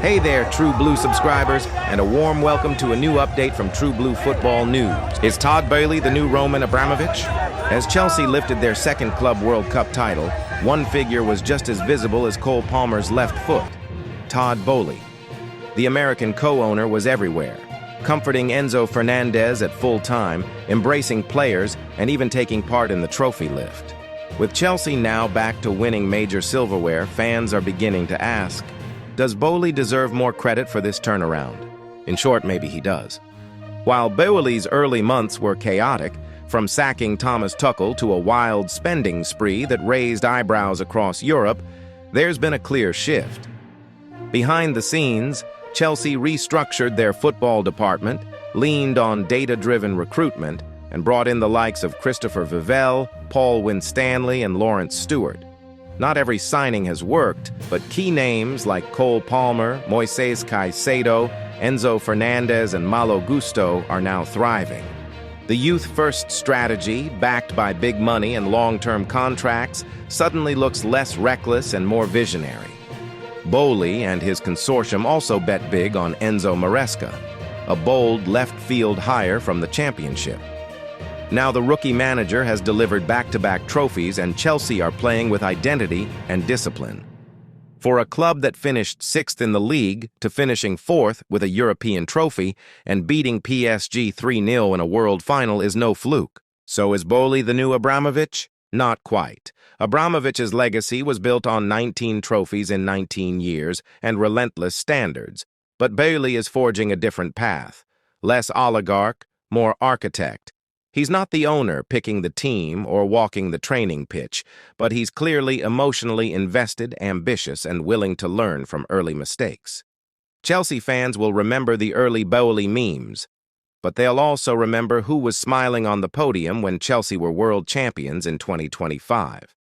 Hey there, True Blue subscribers, and a warm welcome to a new update from True Blue Football News. Is Todd BOEHLY the new Roman Abramovich? As Chelsea lifted their second Club World Cup title, one figure was just as visible as Cole Palmer's left foot, Todd BOEHLY. The American co-owner was everywhere, comforting Enzo Fernandez at full time, embracing players, and even taking part in the trophy lift. With Chelsea now back to winning major silverware, fans are beginning to ask, does BOEHLY deserve more credit for this turnaround? In short, maybe he does. While BOEHLY's early months were chaotic, from sacking Thomas Tuchel to a wild spending spree that raised eyebrows across Europe, there's been a clear shift. Behind the scenes, Chelsea restructured their football department, leaned on data-driven recruitment, and brought in the likes of Christopher Vivell, Paul Winstanley, and Lawrence Stewart. Not every signing has worked, but key names like Cole Palmer, Moises Caicedo, Enzo Fernandez, and Malo Gusto are now thriving. The youth-first strategy, backed by big money and long-term contracts, suddenly looks less reckless and more visionary. BOEHLY and his consortium also bet big on Enzo Maresca, a bold left-field hire from the Championship. Now the rookie manager has delivered back-to-back trophies, and Chelsea are playing with identity and discipline. For a club that finished 6th in the league to finishing 4th with a European trophy and beating PSG 3-0 in a world final is no fluke. So is BOEHLY the new Abramovich? Not quite. Abramovich's legacy was built on 19 trophies in 19 years and relentless standards. But BOEHLY is forging a different path. Less oligarch, more architect. He's not the owner picking the team or walking the training pitch, but he's clearly emotionally invested, ambitious, and willing to learn from early mistakes. Chelsea fans will remember the early BOEHLY memes, but they'll also remember who was smiling on the podium when Chelsea were world champions in 2025.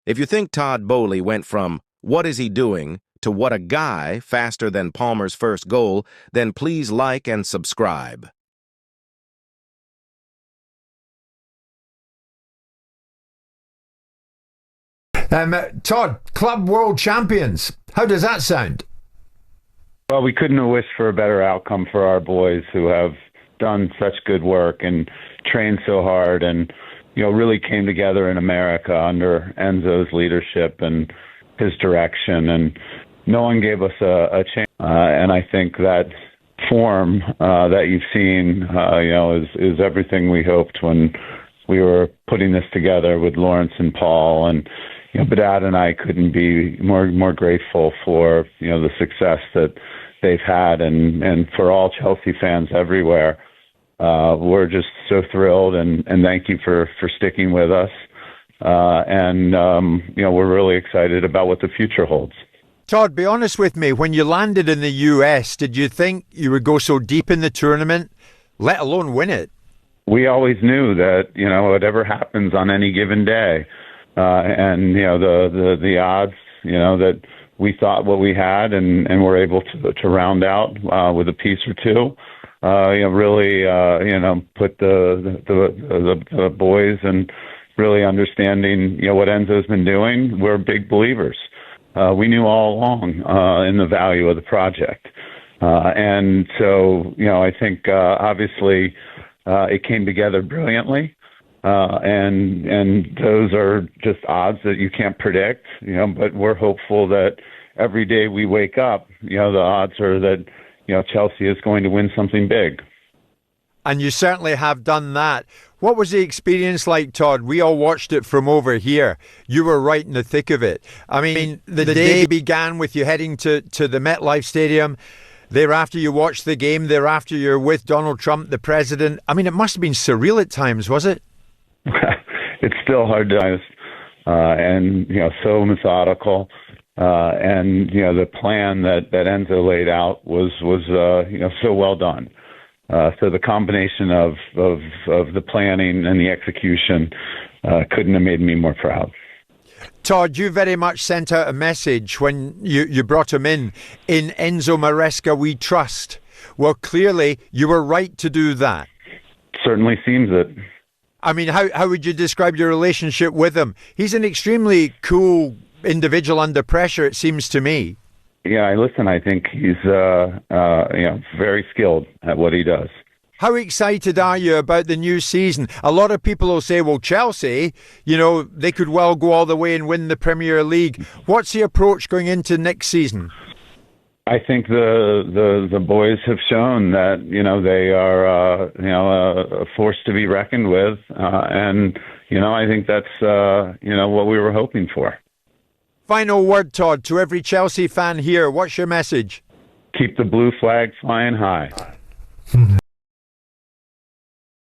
If you think Todd BOEHLY went from "what is he doing" to "what a guy" faster than Palmer's first goal, then please like and subscribe. Todd, Club World Champions. How does that sound? Well, we couldn't have wished for a better outcome for our boys who have done such good work and trained so hard and, really came together in America under Enzo's leadership and his direction. And no one gave us a chance. And I think that form that you've seen, is everything we hoped when we were putting this together with Lawrence and Paul. And Dad and I couldn't be more grateful for the success that they've had, and for all Chelsea fans everywhere. We're just so thrilled, and thank you for sticking with us. We're really excited about what the future holds. Todd, be honest with me. When you landed in the US, did you think you would go so deep in the tournament, let alone win it? We always knew that whatever happens on any given day. The odds, that we thought what we had and were able to round out with a piece or two, really, put the boys and really understanding, what Enzo's been doing. We're big believers. We knew all along in the value of the project. And so, I think obviously it came together brilliantly. And those are just odds that you can't predict, but we're hopeful that every day we wake up, the odds are that, Chelsea is going to win something big. And you certainly have done that. What was the experience like, Todd? We all watched it from over here. You were right in the thick of it. I mean, the day began with you heading to the MetLife Stadium. Thereafter, you watched the game. Thereafter, you're with Donald Trump, the president. I mean, it must have been surreal at times, was it? It's still hard to and so methodical, and the plan that Enzo laid out was so well done. So the combination of the planning and the execution couldn't have made me more proud. Todd, you very much sent out a message when you brought him in Enzo Maresca we trust. Well, clearly you were right to do that. Certainly seems it. I mean, how would you describe your relationship with him? He's an extremely cool individual under pressure, it seems to me. listen, I think he's very skilled at what he does. How excited are you about the new season? A lot of people will say, well, Chelsea, they could well go all the way and win the Premier League. What's the approach going into next season? I think the boys have shown that they are a force to be reckoned with, and I think that's what we were hoping for. Final word, Todd, to every Chelsea fan here. What's your message? Keep the blue flag flying high.